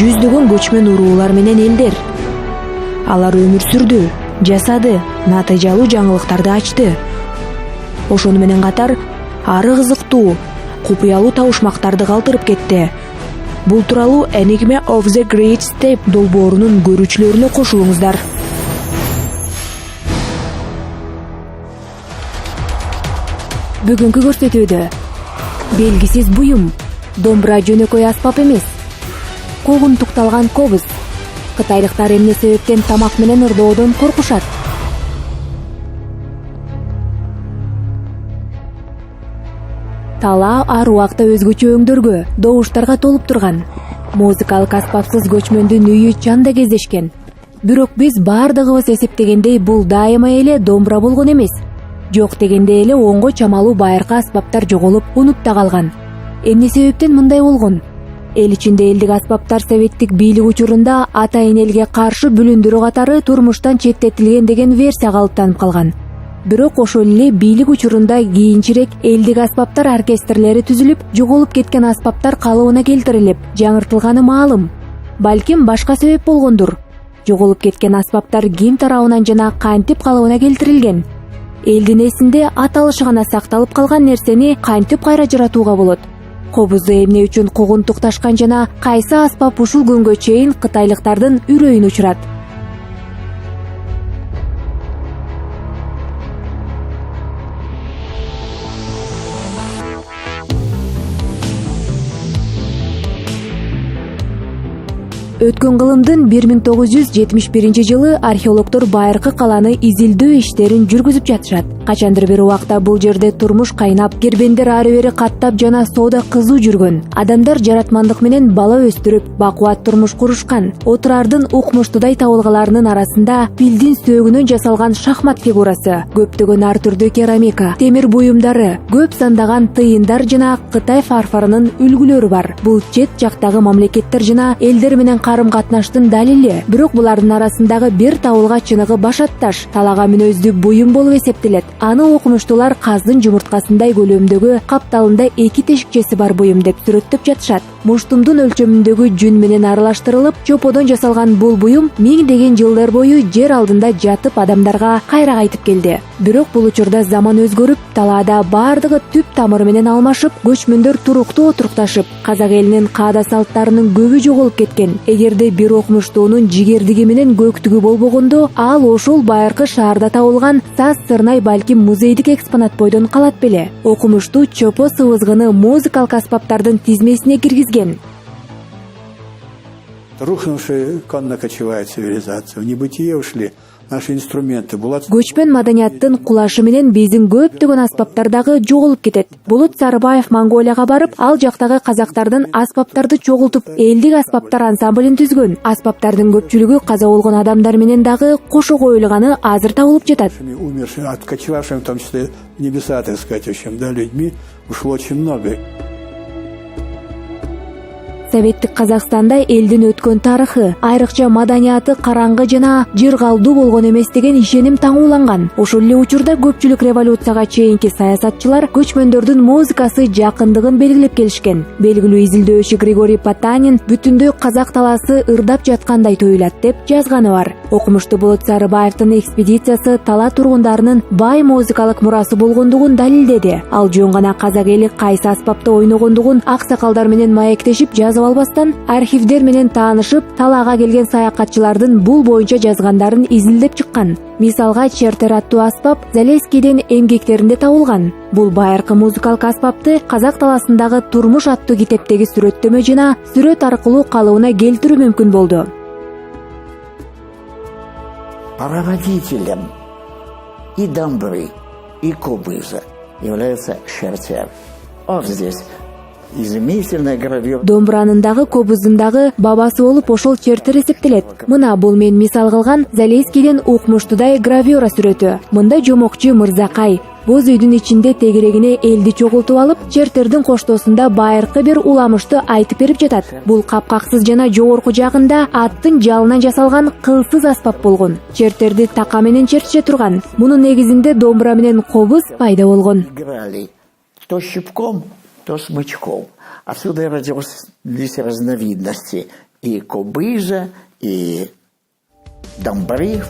жүздөгөн көчмөн уруулар менен элдер. Алар өмүр сүрдү, жасады, натыйжалуу жаңылыктарды ачты. Ошону менен катар ары кызыктуу, купуялуу табышмактарды калтырып кетти. Бул тууралуу Enigma of the Great Steppe долбоорунун көрүүчүлөрүнө кошулуңуздар. Бүгүнкү көрсөтүүдө белгисиз буюм, домбура жөнөкөй аспап эмес, когунтукталган кобуз. Кытайлыктар эмне себептен тамак менен ырдоодон коркушат? Тала ар убакта өзгөчө өңдөргө, добуштарга толуп турган. Музыкалык аспапсыз көчмөндүн үйү чанда кездешкен. Бирок биз бардыгыбыз эсептегендей бул дайыма эле домбура болгон эмес. Жок дегенде эле оңго чамалуу байыркы аспаптар жоголуп, унутта калган. Эмне себептен мындай болгон? Эл ичинде элдик аспаптар советтик бийлик учурунда атайын элге каршы бүлүндүрүү катары турмуштан четтетилген деген версия калыптанып калган. Бирок ошол эле бийлик учурунда кийинчерээк элдик аспаптар оркестрлери түзүлүп, жоголуп кеткен аспаптар калыбына келтирилип, жаңыртылганы маалым. Балким башка себеп болгондур. Жоголуп кеткен аспаптар ким тарабынан жана кантип калыбына келтирилген? Элдин эсинде аталышы гана сакталып калган нерсени кантип кайра жаратууга болот? Кобузду эмне үчүн когунтукташкан жана кайсы аспап ушул күнгө чейин кытайлыктардын үрөйүн учурат? Өткөн кылымдын 1971-жылы археологдор байыркы каланы изилдөө иштерин жүргүзүп жатышат. Качандыр бир убакта бул жерде турмуш кайнап, кербендер ары бери каттап жана соода кызуу жүргөн. Адамдар жаратмандык менен бала өстүрүп, бакубат турмуш курушкан. Отурардын укмуштуудай табылгаларынын арасында пилдин сөөгүнөн жасалган шахмат фигурасы, көптөгөн ар түрдүү керамика, темир буюмдары, көп сандаган тыйындар жана Кытай фарфорунун үлгүлөрү бар. Бул чет жактагы мамлекеттер жана элдер менен карым-катнаштын далили. Бирок булардын арасындагы бир табылга чыныгы башатташ, талага мүнөздүү буюм болуп эсептелет. Аны окумуштуулар каздын жумурткасындай көлөмдөгү, капталында 2 тешикчеси бар буюм деп сүрөттөп жатышат. Муштумдун өлчөмүндөгү жүн менен аралаштырылып, чоподон жасалган бул буюм миңдеген жылдар бою жер алдында жатып адамдарга кайра кайтып келди. Бирок бул учурда заман өзгөрүп, талаада бардыгы түп тамыры менен алмашып, көчмөндөр туруктуу отурукташып, казак элинин каада салттарынын көбү жоголуп кеткен. Эгерде бир окумуштуунун жигердиги менен көктүгү болбогондо, ал ошол байыркы шаарда табылган саз сырнай балким музейдик экспонат бойдон калат беле. Окумуштуу чопо сыбызгыны музыкалык аспаптардын тизмесине киргизген. Рухнувшая конно-кочевая цивилизация, в небытие ушли наши инструменты. Көчмөн маданияттын кулашы менен биздин көптөгөн аспаптар дагы жоголуп кетет. Болот Сарыбаев Монголияга барып, ал жактагы казактардын аспаптарды чогултуп, элдик аспаптар ансамблин түзгөн. Аспаптардын көпчүлүгү каза болгон адамдар менен дагы кошо коюлганы азыр табылып жатат. Умершими, откочевавшими, в том числе в небеса, так сказать, общем, да, людьми ушло очень много. Советтик Казакстанда элдин өткөн тарыхы, айрыкча маданияты караңгы жана жыргалдуу болгон эмес деген ишеним таңууланган. Ошол эле учурда көпчүлүк революцияга чейинки саясатчылар көчмөндөрдүн музыкасы жакындыгын белгилеп келишкен. Белгилүү изилдөөчү Григорий Потанин бүтүндөй казак талаасы ырдап жаткандай туюлат деп жазганы бар. Окумуштуу Болот Сарыбаевдин экспедициясы тала тургундарынын бай музыкалык мурасы болгондугун далилдеди. Ал жөн гана казак эли кайсы аспапта ойногондугун аксакалдар менен маектешип жазып албастан, архивдер менен таанышып, талаага келген саякатчылардын бул боюнча жазгандарын изилдеп чыккан. Мисалга, чертер аттуу аспап Залескийдин эмгектеринде табылган. Бул байыркы музыкалык аспапты казак талаасындагы турмуш аттуу китептеги сүрөттөмө жана сүрөт аркылуу калыбына келтирүү мүмкүн болду. Проводителем и домбры, и кобыза является чертер. Вот здесь изумительная гравюра. Домбуранын дагы кобуздун дагы бабасы болуп ошол чертер эсептелет. Мына бул мен мисал кылган Залескийдин укмуштуудай гравюра сүрөтү. Мында жомокчу Мырзакай боз үйдүн ичинде тегерегине элди чогултуп алып, чертердин коштоосунда байыркы бир уламышты айтып берип жатат. Бул капкаксыз жана жогорку жагында аттын жалынан жасалган кылсыз аспап болгон. Чертерди така менен чертише турган. Мунун негизинде домбура менен кобуз пайда болгон. То щипком, то смычком. Отсюда родились разновидности. и кобыза, и домбри.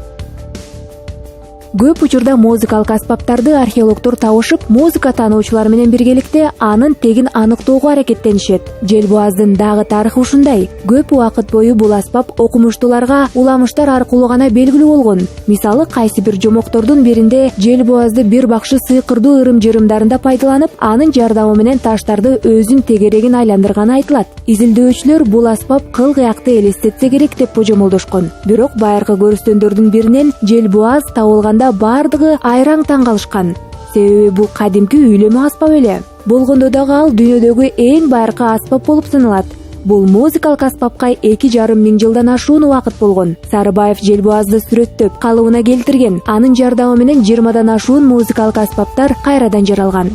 Көп учурда музыкалык аспаптарды археологдор табышып, музыка таануучулар менен биргеликте анын тегин аныктоого аракеттенишет. Желбуаздын дагы тарыхы ушундай. Көп убакыт бою бул аспап окумуштууларга уламыштар аркылуу гана белгилүү болгон. Мисалы, кайсы бир жомоктордун биринде желбуазды бир бакшы сыйкырдуу ырым-жырымдарында пайдаланып, анын жардамы менен таштарды өзүн тегерегин айландырганы айтылат. Изилдөөчүлөр бул аспап кыл кыякты элестетсе керек деп божомолдошкон. Бирок байыркы көрүстөндөрдүн биринен желбуаз табылганда бардыгы айраң таң калышкан. Себеби бул кадимки үйлөмө аспап эле. Болгондо дагы ал дүйнөдөгү эң байыркы аспап болуп саналат. Бул музыкалык аспапка 2,5 миң жылдан ашуун убакыт болгон. Сарыбаев желбуазды сүрөттөп, калыбына келтирген. Анын жардамы менен 20дан ашуун музыкалык аспаптар кайрадан жаралган.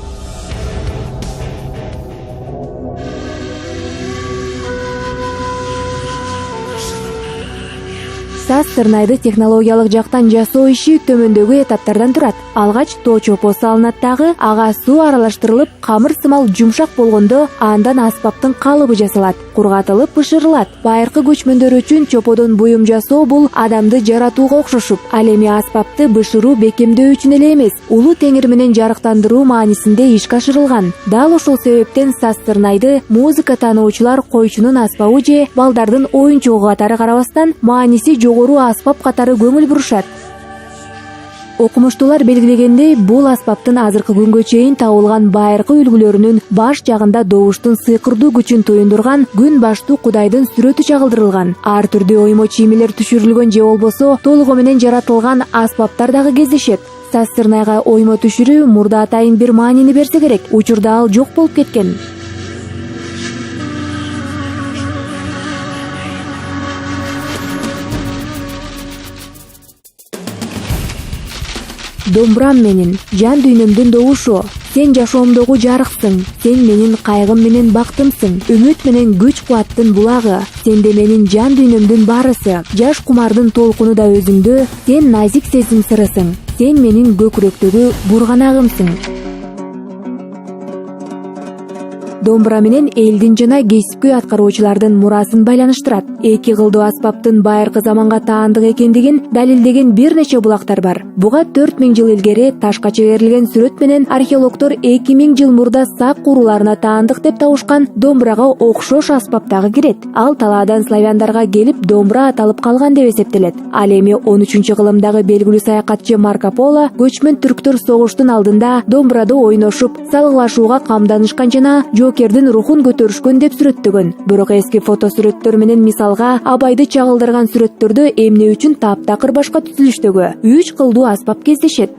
Саз-сырнайды технологиялык жактан жасоо иши төмөндөгү этаптардан турат. Алгач тоо чопо салынат дагы, ага суу аралаштырылып, камыр сымал жумшак болгондо андан аспаптын калыбы жасалат, кургатылып бышырылат. Байыркы көчмөндөр үчүн чоподон буюм жасоо бул адамды жаратууга окшошуп, ал эми аспапты бышыруу бекемдөө үчүн эле эмес, улуу теңир менен жарыктандыруу маанисинде ишке ашырылган. Дал ошол себептен саз-сырнайды музыка таануучулар койчунун аспабы же балдардын оюнчугу катары карабастан, мааниси жогору аспап катары көңүл бурушат. Окумуштуулар белгилегендей, бул аспаптын азыркы күнгө чейин табылган байыркы үлгүлөрүнүн баш жагында добуштун сыйкырдуу күчүн туюндурган күн баштуу кудайдын сүрөтү чагылдырылган. Ар түрдүү оймо чиймелер түшүрүлгөн же болбосо толугу менен жаратылган аспаптар дагы кездешет. Саз-сырнайга оймо түшүрүү мурда атайын бир маанини берсе керек, учурда ал жок болуп кеткен. Домбурам менин, жан дүйнөмдүн добушу, сен жашоомдогу жарыксың, сен менин кайгым менен бактымсың, үмүт менен күч кубаттын булагы, сенде менин жан дүйнөмдүн баарысы, жаш кумардын толкуну да өзүңдө, сен назик сезим сырысың, сен менин көкүрөктөгү бурганагымсың. Домбура менен элдин жана кесипкөй аткаруучулардын мурасын байланыштырат. Эки кылдуу аспаптын байыркы заманга таандык экендигин далилдеген бир нече булактар бар. Буга 4000 жыл илгери ташка чегерилген сүрөт менен археологдор 2000 жыл мурда сак куруларына таандык деп табышкан домбурага окшош аспап дагы кирет. Ал талаадан славяндарга келип домбура аталып калган деп эсептелет. Ал эми 13-кылымдагы белгилүү саякатчы Марко Поло көчмөн түрктөр согуштун алдында домбурада ойношуп, салгылашууга камданышкан жана Жокердин рухун көтөрүшкөн деп сүрөттөгөн. Бирок эски фото сүрөттөр менен мисалга Абайды чагылдырган сүрөттөрдө эмне үчүн таптакыр башка түзүлүштөгү 3 кылдуу аспап кездешет.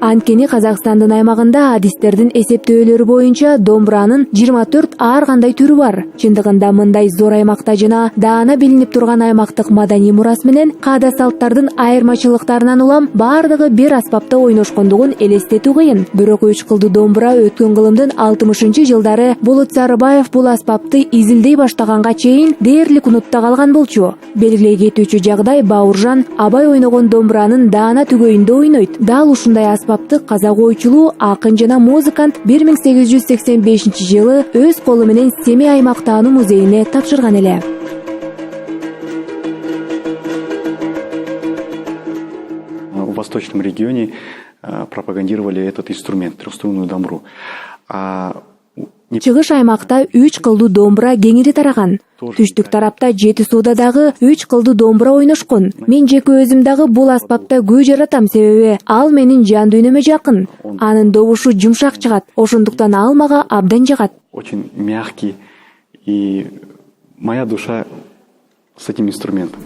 Анткени Казакстандын аймагында адистердин эсептөөлөрү боюнча домбуранын 24 ар кандай түрү бар. Чындыгында мындай зор аймакта жана даана билинип турган аймактык маданий мурас менен каада салттардын айырмачылыктарынан улам бардыгы бир аспапта ойношкондугун элестетүү кыйын. Бирок 3 кылдуу домбура өткөн кылымдын 60-жылдары Болот Сарыбаев бул аспапты изилдей баштаганга чейин дээрлик унутта калган болчу. Белгилей кетүүчү жагдай Бауыржан Абай ойногон домбуранын даана түгөйүндө ойнойт. Дал ушундай аспапты казак ойчулуу, акын жана музыкант 1885-жылы өз колу менен Семей аймактагы музейине тапшырган эле. В восточном регионе пропагандировали этот инструмент, трехструнную домбру. Чыгыш аймакта 3 кылдуу домбура кеңири тараган. Түштүк тарапта Жети сууда дагы 3 кылдуу домбура ойношкон. Мен жеке өзүм дагы бул аспапта күү жаратам, себеби ал менин жан дүйнөмө жакын. Анын добушу жумшак чыгат, ошондуктан ал мага абдан жагат. Очень мягкий, и моя душа с этим инструментом.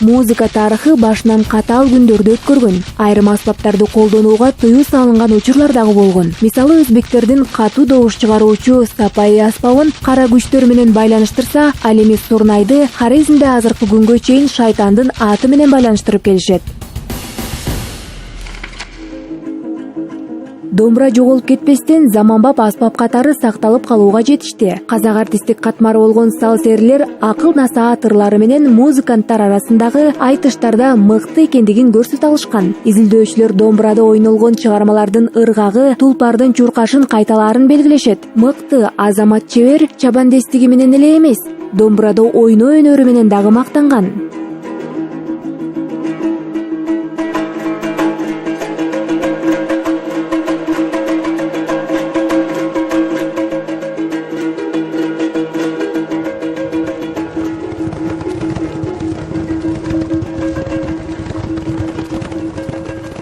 музыка тарыхы башынан катаал күндөрдү өткөргөн. Айрым аспаптарды колдонууга тыюу салынган учурлар дагы болгон. Мисалы өзбектердин катуу добуш чыгаруучу сапайы аспабын кара күчтөр менен байланыштырса, ал эми сурнайды Хорезмде азыркы күнгө чейин шайтандын аты менен байланыштырып келишет. Домбура жоголуп кетпестен заманбап аспап катары сакталып калууга жетишти. Казак артисттик катмары болгон салсерлер акыл насаат ырлары менен музыканттар арасындагы айтыштарда мыкты экендигин көрсөтө алышкан. Изилдөөчүлөр домбурада ойнолгон чыгармалардын ыргагы, тулпардын чуркашын кайталаарын белгилешет. Мыкты, азамат чебер чабандестиги менен эле эмес, домбурада ойноо өнөрү менен дагы мактанган.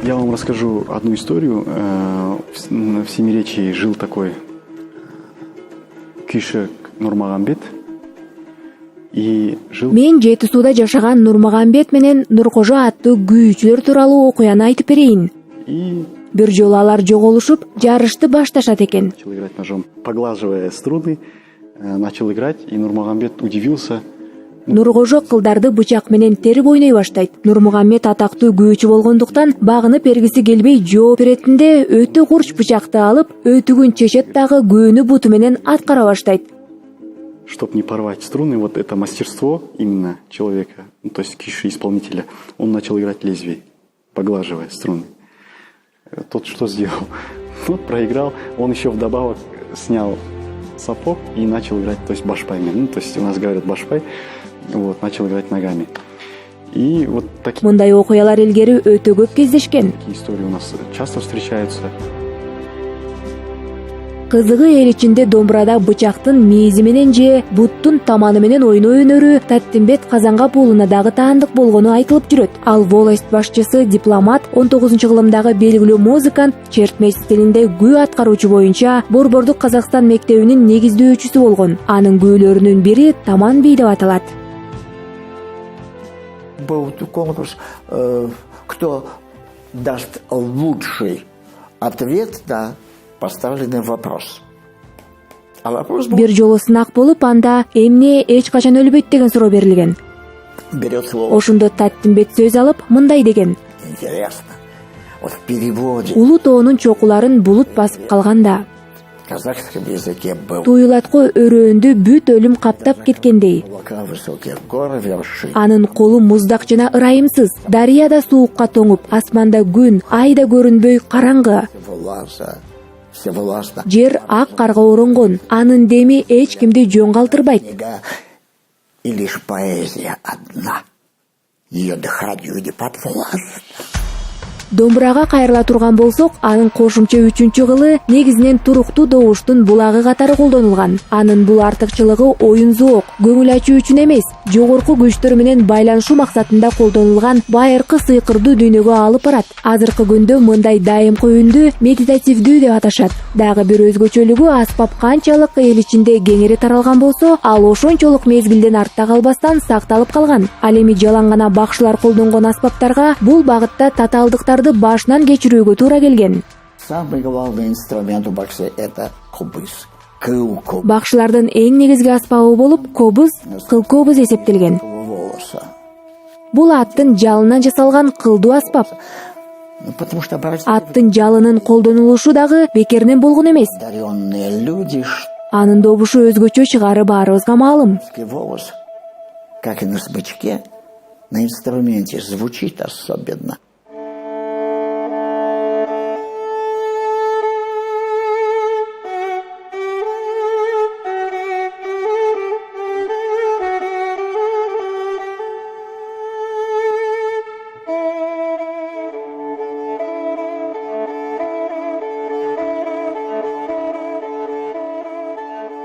Я вам расскажу одну историю. В Семиречье жил такой Күйші Нурмагамбет. И жил... Мен Жети сууда жашаган Нурмагамбет менен Нуркожо аттуу күйүүчүлөр тууралуу окуяны айтып берейин. И Бир жолу алар жоголушуп, жарышты башташат экен. начал играть ножом. Поглаживая струны, начал играть, и Нурмагамбет удивился. Нуркожо кылдарды бычак менен терип ойной баштайт. Нурмагамбет атактуу күйүүчү болгондуктан багынып бергиси келбей жооп беретинде өтө курч бычакты алып, өтүгүн чечет дагы көөнү буту менен аткара баштайт. Чтобы не порвать струны, вот это мастерство именно человека, ну, то есть күйші исполнителя, он начал играть лезвие, поглаживая струны. Тот что сделал? Вот проиграл, он еще вдобавок снял сапог и начал играть, то есть башпай. Ну, то есть у нас говорят башпай, вот, начал играть ногами. И вот такие Мындай окуялар илгери өтө көп кездешкен. истории у нас часто встречаются. Кызыгы эл ичинде домбурада бычактын мээзи менен же буттун таманы менен ойноо өнөрү Таттимбет Казангап уулуна дагы таандык болгону айтылып жүрөт. Ал волость башчысы, дипломат, 19-кылымдагы белгилүү музыкант, чертмеш стилинде күү аткаруучу боюнча Борбордук Казакстан мектебинин негиздөөчүсү болгон. Анын күүлөрүнүн бири Таман бий деп аталат. Был конкурс, кто даст лучший ответ на поставленный вопрос. А вопрос был... Бир жолу сынак болуп, анда эмне эч качан өлбөйт деген суроо берилген. Берет слово. Ошондо Таттимбет сөз алып, мындай деген: Интересно. Вот в переводе Улуу тоонун чокуларын булут басып калганда, в казахском языке был туюлатко өрөөндү бүт өлүм каптап кеткендей. облака, высокие горы, вершины. Анын колу муздак жана ырайымсыз, дарыяда суукка тоңуп, асманда күн, ай да көрүнбөй караңгы. Всевластна. Жер ак карга оронгон, анын деми эч кимди жөн калтырбайт. Книга и лишь поэзия одна. Ее дыханию не подвластна. Домбурага кайрыла турган болсок, анын кошумча 3-кылы негизинен туруктуу добуштун булагы катары колдонулган. Анын бул артыкчылыгы оюн зоок, көңүл ачуу үчүн эмес, жогорку күчтөр менен байланышуу максатында колдонулган байыркы сыйкырдуу дүйнөгө алып барат. Азыркы күндө мындай дайымкы үндү медитативдүү деп аташат. Дагы бир өзгөчөлүгү, аспап канчалык эл ичинде кеңири таралган болсо, ал ошончолук мезгилден артта калбастан сакталып калган. Ал эми жалаң гана бакшылар колдонгон аспаптарга бул багытта татаалдыктарды башынан кечирүүгө туура келген. Самый главный инструмент у бокса – это кобыз. Кыл Бакшылардын эң негизги аспабы болуп, кобуз, кыл-кобуз эсептелген. волоса. Бул аттын жалынан жасалган кылдуу аспап. Ну, потому что Аттын жалынын колдонулушу дагы бекеринен болгон эмес. одаренные люди, Анын добушу өзгөчө чыгары баарыбызга маалым. волос, как и на смычке, на инструменте звучит особенно.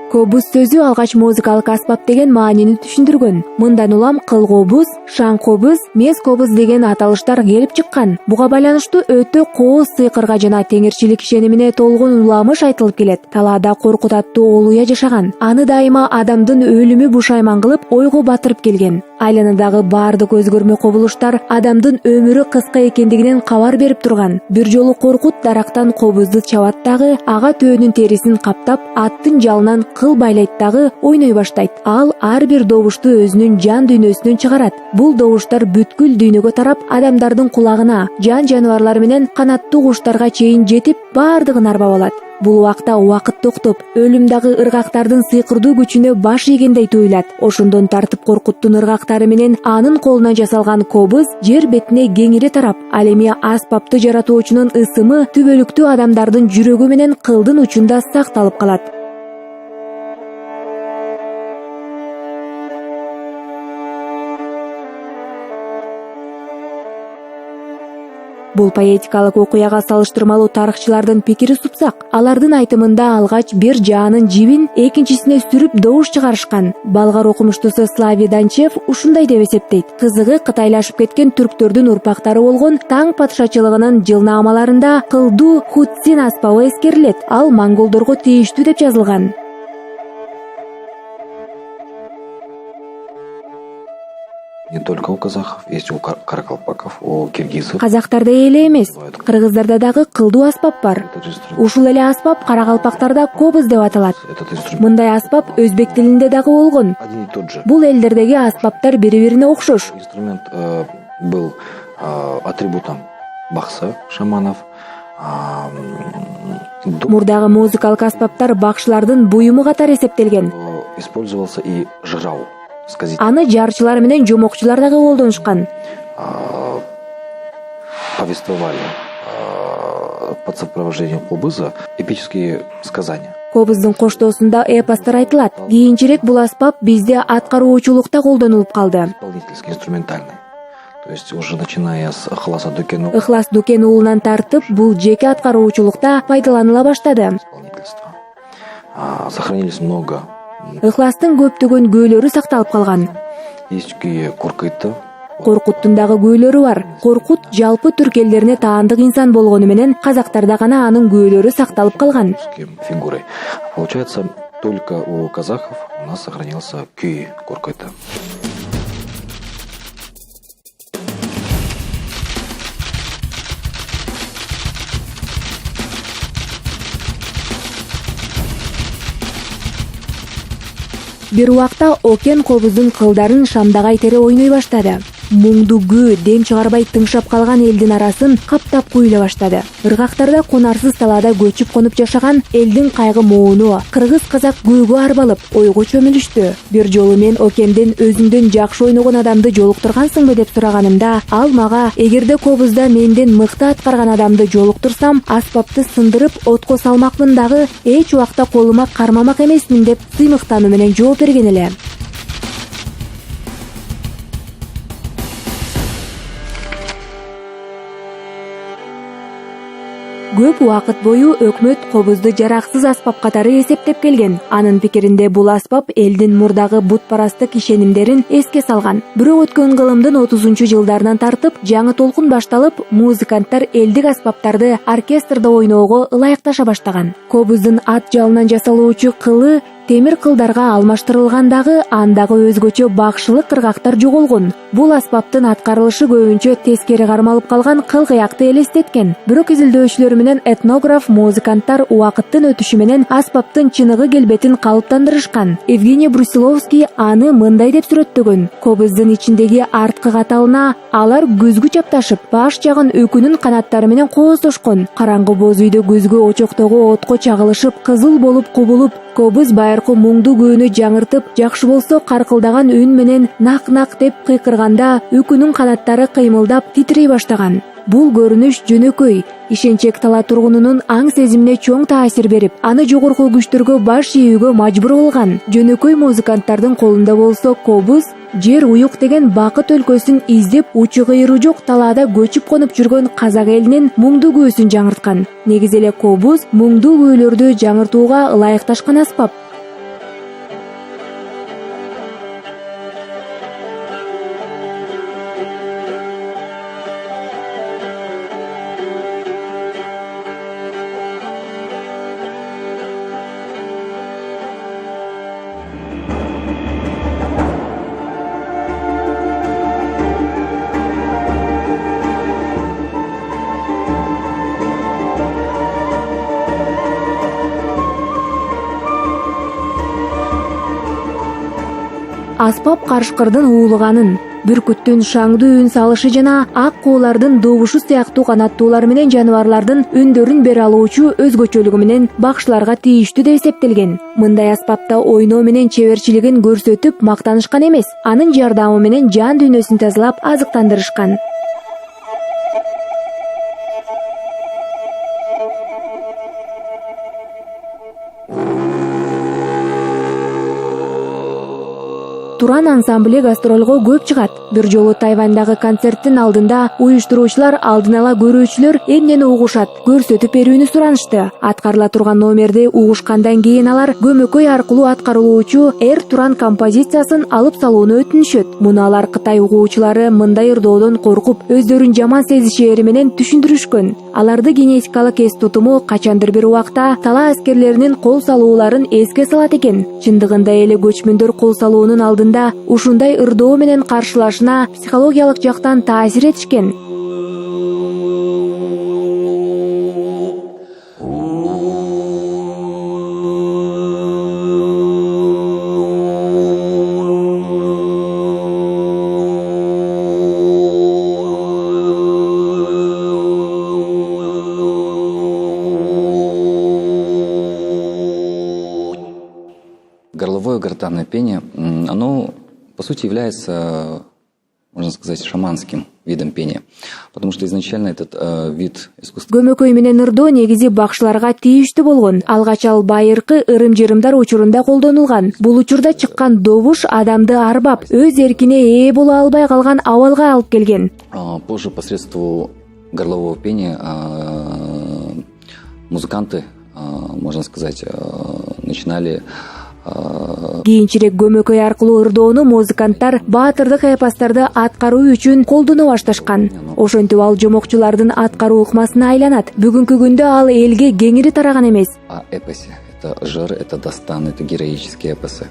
Кобуз сөзү алгач музыкалык аспап деген маанини түшүндүргөн. Мындан улам кыл кобуз, шаң кобуз, мес кобуз деген аталыштар келип чыккан. Буга байланыштуу өтө кооз сыйкырга жана теңирчилик ишенимине толгон уламыш айтылып келет. Талаада Коркут аттуу олуя жашаган. Аны дайыма адамдын өлүмү бушайман кылып, ойго батырып келген. Айланадагы баардык өзгөрмө кобулуштар адамдын өмүрү кыска экендигинен кабар берип турган. Бир жолу Коркут дарактан кобузду чабат дагы, ага төөнүн терисин каптап, аттын жалынан кыл байлайт дагы ойной баштайт. Ал ар бир добушту өзүнүн жан дүйнөсүнөн чыгарат. Бул добуштар бүткүл дүйнөгө тарап, адамдардын кулагына, жан жаныбарлар менен канаттуу куштарга чейин жетип, баардыгын арбап алат. Бул убакта убакыт токтоп, өлүм дагы ыргактардын сыйкырдуу күчүнө баш ийгендей туюлат. Ошондон тартып Коркуттун ыргактары менен анын колунан жасалган кобуз жер бетине кеңири тарап, ал эми аспапты жаратуучунун ысымы түбөлүктүү адамдардын жүрөгү менен кылдын учунда сакталып калат. Бул поэтикалык окуяга салыштырмалуу тарыхчылардын пикири супсак. Алардын айтымында алгач бир жаанын жибин экинчисине сүрүп добуш чыгарышкан. Болгар окумуштусу Славий Данчев ушундай деп эсептейт. Кызыгы кытайлашып кеткен түрктөрдүн урпактары болгон Таң патшачылыгынын жылнаамаларында кылдуу хутсин аспабы эскерилет. Ал монголдорго тийиштүү деп жазылган. Не только у казахов, есть у каракалпаков, у киргизов. Казактарда эле эмес, кыргыздарда дагы кылдуу аспап бар. Ушул эле аспап каракалпактарда кобуз деп аталат. Мындай аспап өзбек тилинде дагы болгон. Один и тот же. Бул элдердеги аспаптар бири-бирине окшош. Инструмент был атрибутом бакса шаманов. Мурдагы музыкалык аспаптар бакшылардын буюму катары эсептелген. Использовался и жрау. Аны жарчылар менен жомокчулар дагы колдонушкан. Повествовали под сопровождением кобуза эпические сказания. Кобуздун коштоосунда эпостор айтылат. Кийинчерээк бул аспап бизде аткаруучулукта колдонулуп калды. Исполнительский, инструментальный. То есть уже начиная с Ыхласа Дукен. Ыхлас Дукен уулунан тартып бул жеке аткаруучулукта пайдаланыла баштады. Исполнительство. Сохранились много. Ыхластын көптөгөн күүлөрү сакталып калган. Есть Коркыты. Коркуттун дагы күүлөрү бар. Коркут жалпы түрк элдерине таандык инсан болгону менен казактарда гана анын күүлөрү сакталып калган. Фигурой. Получается, только у казахов у нас сохранился күй Коркыты. Бир убакта Окен кобуздун кылдарын шамдагай тере ойной баштады. Муңду күү дем чыгарбай тыңшап калган элдин арасын каптап куйла баштады. Ыргактарда конарсыз талаада көчүп конуп жашаган элдин кайгы мууну кыргыз казак күүгө арбалып ойго чөмүлүштү. Бир жолу мен Окенден өзүңдөн жакшы ойногон адамды жолуктургансыңбы деп сураганымда, ал мага эгерде кобузда менден мыкты аткарган адамды жолуктурсам, аспапты сындырып отко салмакмын дагы, эч убакта колума кармамак эмесмин деп сыймыктануу менен жооп берген эле. Көп убакыт бою өкмөт кобузду жараксыз аспап катары эсептеп келген. Анын пикиринде бул аспап элдин мурдагы бутпарастык ишенимдерин эске салган. Бирок өткөн кылымдын 30-жылдарынан тартып жаңы толкун башталып, музыканттар элдик аспаптарды оркестрда ойноого ылайыкташа баштаган. Кобуздун ат жалынан жасалуучу кылы темир кылдарга алмаштырылгандагы андагы өзгөчө бакшылык ыргактар жоголгон. Бул аспаптын аткарылышы көбүнчө тескери кармалып калган кыл кыякты элестеткен. Бирок изилдөөчүлөр менен этнограф, музыканттар убакыттын өтүшү менен аспаптын чыныгы келбетин калыптандырышкан. Евгений Брусиловский аны мындай деп сүрөттөгөн. Кобуздун ичиндеги арткы каталына алар көзгү чапташып, баш жагын өкүнүн канаттары менен кооздошкон. Караңгы боз үйдө көзгү очоктогу отко чагылышып, кызыл болуп кубулуп, кобуз байыркы муңду күүнү жаңыртып, жакшы болсо каркылдаган үн менен нак-нак деп кыйкырганда өкүнүн канаттары кыймылдап титрей баштаган. Бул көрүнүш жөнөкөй, ишенчек тала тургунунун аң сезимине чоң таасир берип, аны жогорку күчтөргө баш ийүүгө мажбур кылган. Жөнөкөй музыканттардын колунда болсо кобуз жер уюк деген бакыт өлкөсүн издеп учу кыйруу жок талаада көчүп конуп жүргөн казак элинин муңду күүсүн жаңырткан. Негизи эле кобуз муңду күүлөрдү жаңыртууга ылайыкташкан аспап. аспап карышкырдын уулуганын, бүркүттүн шаңдуу үн салышы жана ак куулардын добушу сыяктуу канаттуулар менен жаныбарлардын үндөрүн бере алуучу өзгөчөлүгү менен бакчыларга тийиштүү деп эсептелген. Мындай аспапта ойноо менен чеберчилигин көрсөтүп мактанышкан эмес, анын жардамы менен жан дүйнөсүн тазалап азыктандырышкан. Туран ансамбле гастролго көп чыгат. Бир жолу Тайвандагы концерттин алдында уюштуруучулар алдын ала көрүүчүлөр эмнени угушат, көрсөтүп берүүнү суранышты. Аткарыла турган номерди угушкандан кийин алар көмөкөй аркылуу аткарылуучу Эр Туран композициясын алып салууну өтүнүшөт. Муну алар Кытай угуучулары мындай ырдоодон коркуп, өздөрүн жаман сезишери менен түшүндүрүшкөн. Аларды генетикалык эс тутуму качандыр бир убакта талаа аскерлеринин кол салууларын эске салат экен. Чындыгында эле көчмөндөр кол салуунун алдында ушундай ырдоо менен каршылашына психологиялык жактан таасир этишкен. Горловое гортанное пение, оно, по сути, является, можно сказать, шаманским видом пения, потому что изначально этот вид искусства... Көмөкөй менен ырдоо негизи бакчыларга тийиштүү болгон. Алгач ал байыркы ырым-жырымдар учурунда колдонулган. Бул учурда чыккан добуш адамды арбап, өз эркине ээ боло албай калган абалга алып келген. Позже посредством горлового пения музыканты, можно сказать, начинали... Кийинчерээк көмөкөй аркылуу ырдоону музыканттар баатырдык эпостарды аткаруу үчүн колдоно башташкан. Ошентип ал жомокчулардын аткаруу ыкмасына айланат. Бүгүнкү күндө ал элге кеңири тараган эмес. О эпосе. Это жыр, это дастан, это героические эпосы.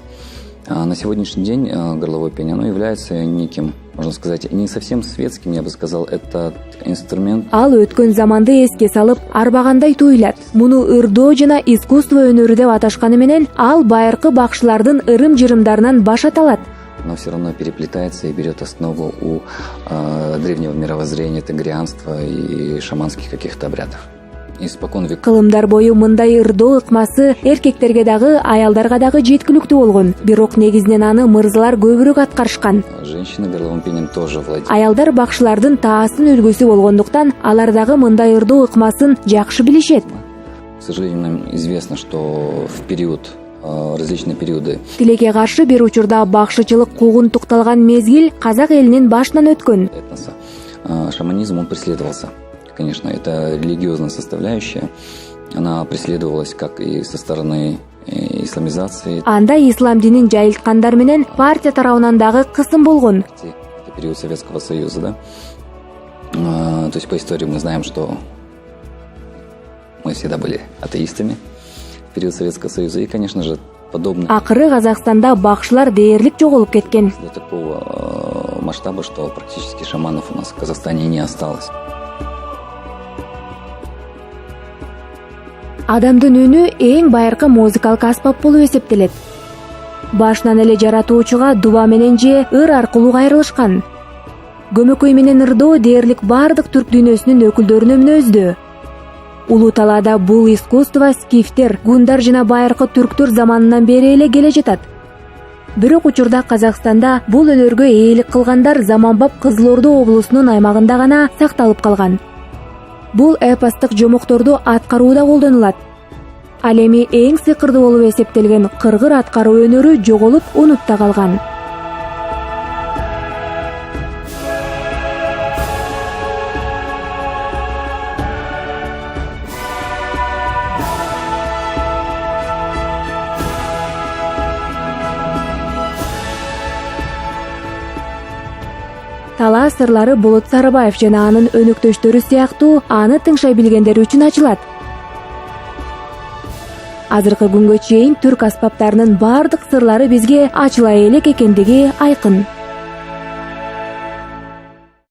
На сегодняшний день горловое пение, оно является неким, можно сказать, не совсем светским, я бы сказал, это инструмент. Ал өткөн заманды эске салып, арбагандай туйлат. Муну ырдоо жана искусство өнөрү деп аташканы менен, ал байыркы бакчылардын ырым-жырымдарынан баш аталат. Но все равно переплетается и берет основу у древнего мировоззрения, тагрианства и шаманских каких-то обрядов. Испокон веков. Кылымдар бою мындай ырдоо ыкмасы эркектерге дагы, аялдарга дагы жеткиликтүү болгон. Бирок негизинен аны мырзалар көбүрөөк аткарышкан. Женщины горловым пением тоже владеют. Аялдар бакчылардын таасын үлгүсү болгондуктан, алар дагы мындай ырдоо ыкмасын жакшы билишет. К сожалению, нам известно, что в период различные периоды. Тилекке каршы бир учурда бакшычылык куугунтукталган мезгил казак элинин башынан өткөн. Этноса. Шаманизм, он преследовался. Конечно, это религиозная составляющая. Она преследовалась как и со стороны исламизации. Анда ислам динин жайылткандар менен партия тарабынан дагы кысым болгон. Это период Советского Союза, да? То есть по истории мы знаем, что мы всегда были атеистами в период Советского Союза. И, конечно же, подобное. Акыры Казакстанда бакшылар дээрлик жоголуп кеткен. До такого масштаба, что практически шаманов у нас в Казахстане не осталось. Адамдын үнү эң байыркы музыкалык аспап болуп эсептелет. Башынан эле жаратуучуга дуба менен же ыр аркылуу кайрылышкан. Көмөкөй менен ырдоо дээрлик бардык түрк дүйнөсүнүн өкүлдөрүнө мүнөздүү. Улуу талаада бул искусство скифтер, гундар жана байыркы түрктөр заманынан бери эле келе жатат. Бирок учурда Казакстанда бул өнөргө ээлик кылгандар заманбап Кызыл Ордо облусунун аймагында гана сакталып калган. Бул эпостук жомокторду аткарууда колдонулат. Ал эми эң сыйкырдуу болуп эсептелген кыргыр аткаруу өнөрү жоголуп, унутта калган. Талаа сырлары Болот Сарыбаев жана анын өнөктөштөрү сыяктуу аны тыңшай билгендер үчүн ачылат. Азыркы күнгө чейин түрк аспаптарынын бардык сырлары бизге ачыла элек экендиги айкын.